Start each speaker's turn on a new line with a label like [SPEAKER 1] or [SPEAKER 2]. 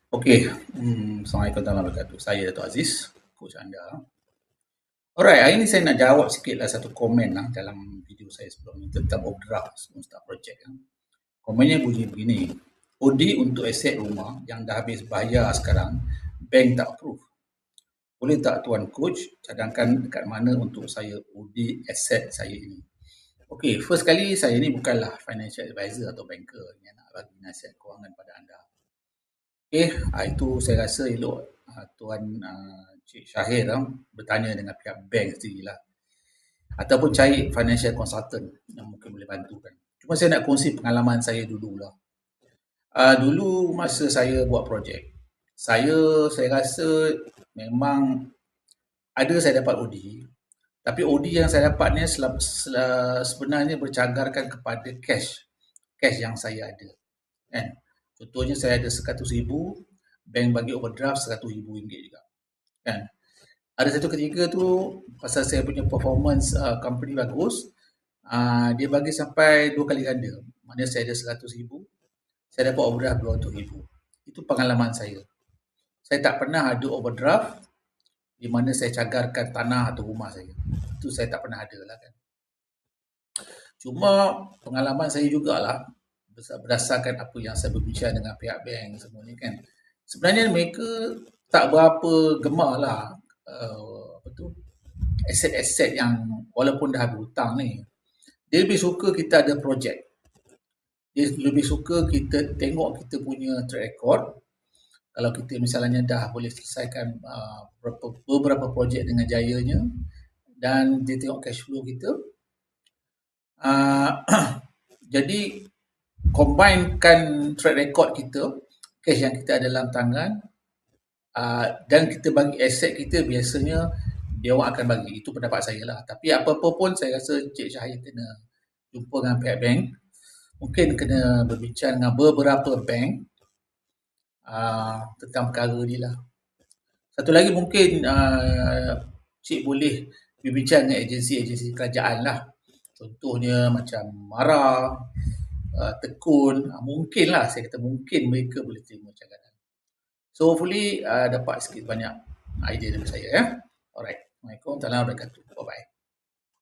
[SPEAKER 1] Okey, Assalamualaikum warahmatullahi wabarakatuh. Saya Dato' Aziz, coach anda. Alright, hari ni saya nak jawab sikitlah satu komen dalam video saya sebelum ni tentang overdraft sebelum start projek. Komennya bunyi begini, OD untuk aset rumah yang dah habis bayar sekarang, bank tak approve. Boleh tak tuan coach cadangkan dekat mana untuk saya OD aset saya ini? Okey, first kali saya ni bukanlah financial advisor atau banker yang nak bagi nasihat kewangan pada anda. Okey, itu saya rasa elok Tuan Cik Syahir bertanya dengan pihak bank sendirilah. Ataupun cari financial consultant yang mungkin boleh bantukan. Cuma saya nak kongsi pengalaman saya dululah. Dulu masa saya buat projek, saya rasa memang ada saya dapat OD, tapi OD yang saya dapat ni sebenarnya bercagarkan kepada cash yang saya ada. Kan? Contohnya saya ada RM100,000, bank bagi overdraft RM100,000 juga. Kan? Ada satu ketika tu pasal saya punya performance company bagus, dia bagi sampai 2 kali ganda. Maknanya saya ada RM100,000, saya dapat overdraft RM200,000. Itu pengalaman saya. Saya tak pernah ada overdraft di mana saya cagarkan tanah atau rumah saya. Itu saya tak pernah ada lah kan. Cuma pengalaman saya jugalah berdasarkan apa yang saya berbincang dengan pihak bank semua ni kan. Sebenarnya mereka tak berapa gemar lah aset-aset yang walaupun dah berhutang ni. Dia lebih suka kita ada projek. Dia lebih suka kita tengok kita punya track record. Kalau kita misalnya dah boleh selesaikan beberapa projek dengan jayanya dan dia tengok cash flow kita. Jadi combinekan track record kita, cash yang kita ada dalam tangan, dan kita bagi aset kita, biasanya dia orang akan bagi. Itu pendapat saya lah. Tapi apa-apa pun saya rasa Cik Syahir kena jumpa dengan pihak bank. Mungkin kena berbincang dengan beberapa bank tentang perkara ni lah. Satu lagi mungkin Cik boleh berbincang dengan agensi-agensi kerajaan lah. Contohnya macam MARA, Tekun, mungkin lah, saya kata mungkin mereka boleh terima cadangan. So hopefully dapat sikit banyak idea dari saya ya. Alright. Assalamualaikum warahmatullahi wabarakatuh. Bye-bye.